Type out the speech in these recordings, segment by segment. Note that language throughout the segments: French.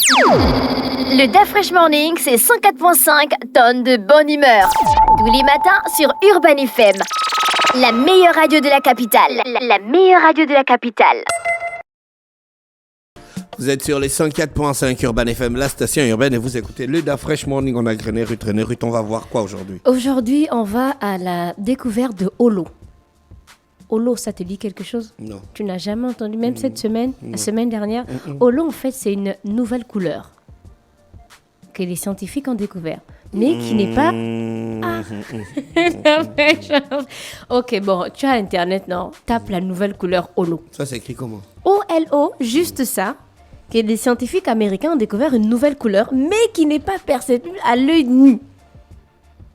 Le DAF Fresh Morning, c'est 104.5 tonnes de bonne humeur. Tous les matins sur Urban FM. La meilleure radio de la capitale. La meilleure radio de la capitale. Vous êtes sur les 104.5 Urban FM, la station urbaine, et vous écoutez le DAF Fresh Morning. On a René Ruth. On va voir quoi aujourd'hui? Aujourd'hui, on va à la découverte de Holo. Holo, ça te dit quelque chose? Non. Tu n'as jamais entendu, même cette semaine, la semaine dernière. Holo, en fait, c'est une nouvelle couleur que les scientifiques ont découvert, mais qui n'est pas... Ok, bon, tu as Internet, non? Tape la nouvelle couleur Holo. Ça s'écrit comment? O-L-O, juste ça, que les scientifiques américains ont découvert une nouvelle couleur, mais qui n'est pas perceptible à l'œil nu.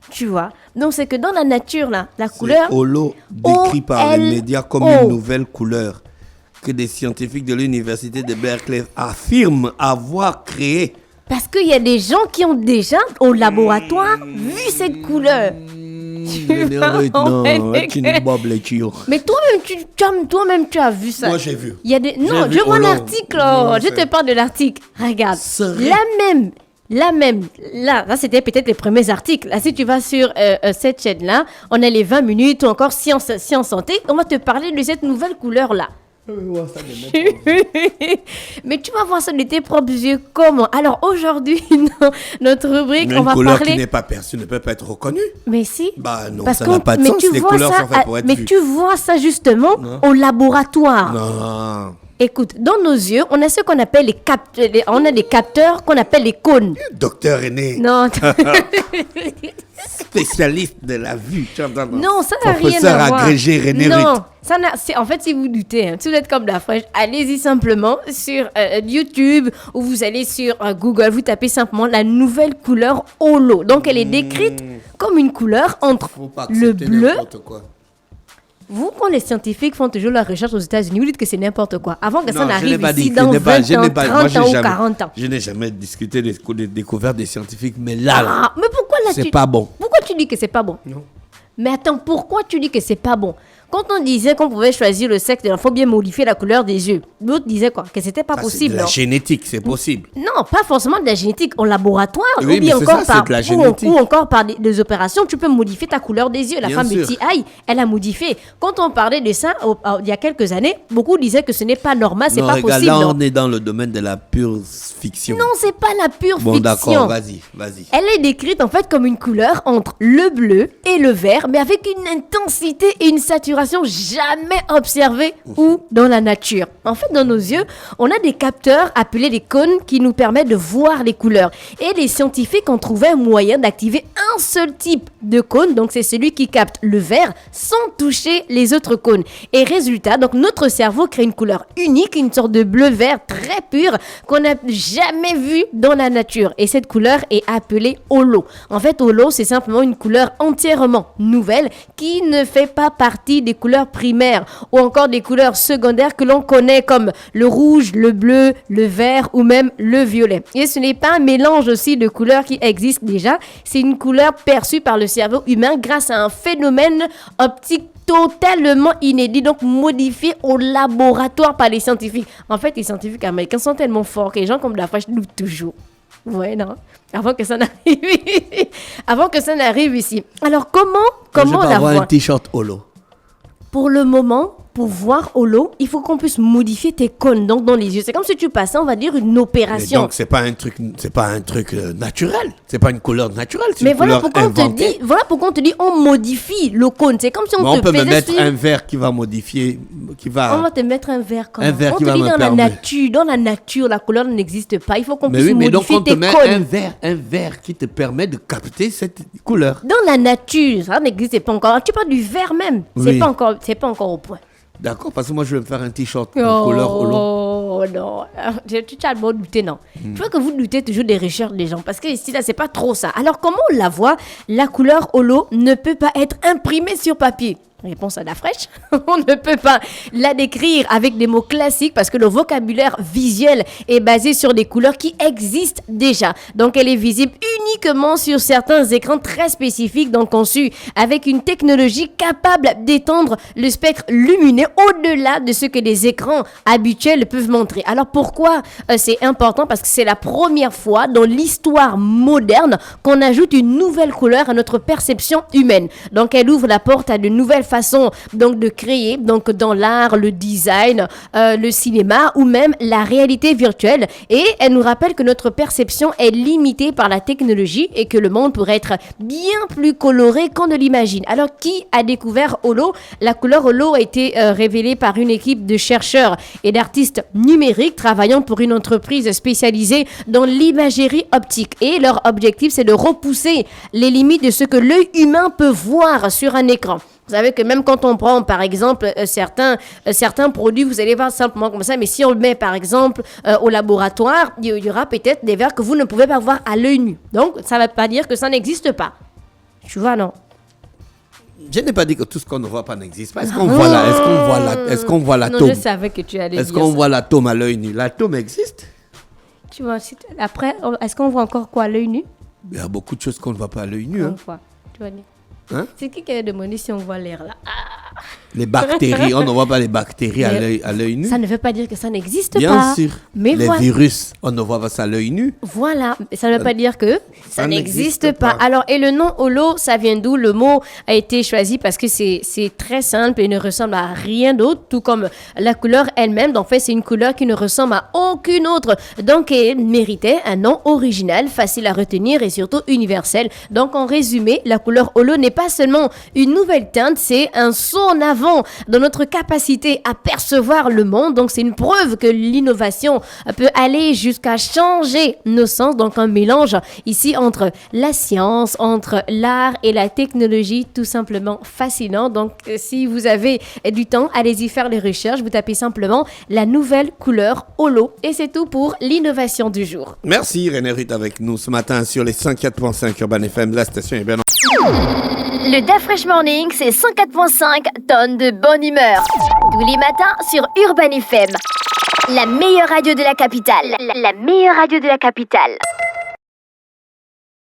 Tu vois? Donc, c'est que dans la nature, là, la couleur... C'est Holo, décrit par les médias comme une nouvelle couleur que des scientifiques de l'université de Berkeley affirment avoir créée. Parce qu'il y a des gens qui ont déjà, au laboratoire, vu cette couleur. Mais toi-même, tu as vu ça. Moi, j'ai vu. Il y a des... Non, je vois l'article. Je te parle de l'article. Regarde. Là, c'était peut-être les premiers articles. Là, si tu vas sur cette chaîne-là, on a les 20 minutes ou encore Science Santé. On va te parler de cette nouvelle couleur-là. Mais tu vas voir ça de tes propres yeux. Comment? Alors aujourd'hui, notre rubrique, on va parler... Une couleur qui n'est pas perçue ne peut pas être reconnue. Mais si. Bah non, parce ça n'a pas de sens. Les couleurs sont faites pour être vues. Mais tu vois ça justement au laboratoire. Non. Écoute, dans nos yeux, on a ce qu'on appelle les capteurs. On a des capteurs qu'on appelle les cônes. Docteur René. Non. Spécialiste de la vue. Non, ça n'a rien à voir. Professeur agrégé René Ruth. Non, en fait, si vous doutez, si vous êtes comme la fraîche, allez-y simplement sur YouTube ou vous allez sur Google, vous tapez simplement la nouvelle couleur Holo. Donc, elle est décrite comme une couleur entre le bleu... Vous, quand les scientifiques font toujours la recherche aux États-Unis, vous dites que c'est n'importe quoi. Avant que ça n'arrive ici dans 20 ans, 30 ans ou 40 ans. Je n'ai jamais discuté des découvertes des scientifiques, mais là, mais pourquoi là c'est pas bon. Pourquoi tu dis que c'est pas bon? Non. Mais attends, pourquoi tu dis que c'est pas bon? Quand on disait qu'on pouvait choisir le sexe, il faut bien modifier la couleur des yeux. L'autre disait quoi? Que c'était pas possible. C'est de la génétique, c'est possible. Non, pas forcément de la génétique. En laboratoire, oui, ou bien encore par des opérations, tu peux modifier ta couleur des yeux. La femme de T.I., elle a modifié. Quand on parlait de ça, il y a quelques années, beaucoup disaient que ce n'est pas normal, c'est pas possible. Là, on est dans le domaine de la pure fiction. Non, c'est pas la pure fiction. Bon, d'accord, vas-y. Elle est décrite en fait comme une couleur entre le bleu et le vert, mais avec une intensité et une saturation jamais observées ou dans la nature. En fait, dans nos yeux, on a des capteurs appelés des cônes qui nous permettent de voir les couleurs. Et les scientifiques ont trouvé un moyen d'activer un seul type de cône, donc c'est celui qui capte le vert sans toucher les autres cônes. Et résultat, donc notre cerveau crée une couleur unique, une sorte de bleu-vert très pur qu'on n'a jamais vu dans la nature. Et cette couleur est appelée Holo. En fait, Holo, c'est simplement une couleur entièrement nouvelle qui ne fait pas partie des couleurs primaires ou encore des couleurs secondaires que l'on connaît comme le rouge, le bleu, le vert ou même le violet. Et ce n'est pas un mélange aussi de couleurs qui existe déjà, c'est une couleur perçue par le cerveau humain grâce à un phénomène optique totalement inédit, donc modifié au laboratoire par les scientifiques. En fait, les scientifiques américains sont tellement forts que les gens comme la fâche doutent toujours. Ouais, non. Avant que ça n'arrive ici. Alors, comment la voir? Je vais avoir un t-shirt Holo. Pour le moment, pour voir Holo, il faut qu'on puisse modifier tes cônes donc dans les yeux. C'est comme si tu passais, on va dire, une opération. Mais donc c'est pas un truc naturel. C'est pas une couleur naturelle. C'est mais une voilà couleur pourquoi inventée. on te dit, on modifie le cône. C'est comme si on te peut me mettre suivre... un vert qui va modifier, On va te mettre un vert quand même. Un vert on qui te va dit me dans permettre. la nature, la couleur n'existe pas. Il faut qu'on puisse mais modifier donc on te tes met cônes. un vert qui te permet de capter cette couleur. Dans la nature, ça n'existe pas encore. Tu parles du vert même. Oui. C'est pas encore au point. D'accord, parce que moi je vais me faire un t-shirt en couleur Holo. Oh non, tu as le mot douter, non. Je vois que vous doutez toujours des recherches des gens, parce que ici, là, c'est pas trop ça. Alors, comment on la voit? La couleur Holo ne peut pas être imprimée sur papier. Réponse à la fraîche. On ne peut pas la décrire avec des mots classiques parce que le vocabulaire visuel est basé sur des couleurs qui existent déjà. Donc, elle est visible uniquement sur certains écrans très spécifiques, donc conçus avec une technologie capable d'étendre le spectre lumineux au-delà de ce que les écrans habituels peuvent montrer. Alors, pourquoi c'est important? Parce que c'est la première fois dans l'histoire moderne qu'on ajoute une nouvelle couleur à notre perception humaine. Donc, elle ouvre la porte à de nouvelles façons donc de créer, donc dans l'art, le design, le cinéma ou même la réalité virtuelle. Et elle nous rappelle que notre perception est limitée par la technologie et que le monde pourrait être bien plus coloré qu'on ne l'imagine. Alors, qui a découvert Holo? La couleur Holo a été révélée par une équipe de chercheurs et d'artistes numériques travaillant pour une entreprise spécialisée dans l'imagerie optique. Et leur objectif, c'est de repousser les limites de ce que l'œil humain peut voir sur un écran. Vous savez que même quand on prend, par exemple, certains produits, vous allez voir simplement comme ça, mais si on le met, par exemple, au laboratoire, il y aura peut-être des verres que vous ne pouvez pas voir à l'œil nu. Donc, ça ne veut pas dire que ça n'existe pas. Tu vois, non? Je n'ai pas dit que tout ce qu'on ne voit pas n'existe pas. Est-ce qu'on voit l'atome? Non, je savais que tu allais dire ça. Est-ce qu'on voit l'atome à l'œil nu? L'atome existe. Tu vois, après, est-ce qu'on voit encore quoi à l'œil nu? Il y a beaucoup de choses qu'on ne voit pas à l'œil nu. Hein. Tu vois, Hein? c'est qui a demandé si on voit l'air là? Les bactéries, on ne voit pas les bactéries à l'œil nu. Ça ne veut pas dire que ça n'existe Bien pas. sûr. Mais les virus, on ne voit pas ça à l'œil nu. Voilà, mais ça ne veut pas dire que ça n'existe n'existe pas. pas. Alors, et le nom Holo, ça vient d'où? Le mot a été choisi parce que c'est très simple et ne ressemble à rien d'autre, tout comme la couleur elle-même. Donc, en fait, c'est une couleur qui ne ressemble à aucune autre. Donc, elle méritait un nom original, facile à retenir et surtout universel. Donc, en résumé, la couleur Holo n'est pas seulement une nouvelle teinte, c'est un saut en avant dans notre capacité à percevoir le monde. Donc, c'est une preuve que l'innovation peut aller jusqu'à changer nos sens. Donc, un mélange ici entre la science, entre l'art et la technologie, tout simplement fascinant. Donc, si vous avez du temps, allez-y faire les recherches. Vous tapez simplement la nouvelle couleur Holo. Et c'est tout pour l'innovation du jour. Merci René Ruth avec nous ce matin sur les 104.5 Urban FM. La station est bien. Le Da Fresh Morning, c'est 104.5 tonnes de bonne humeur. Tous les matins sur Urban FM. La meilleure radio de la capitale. La meilleure radio de la capitale.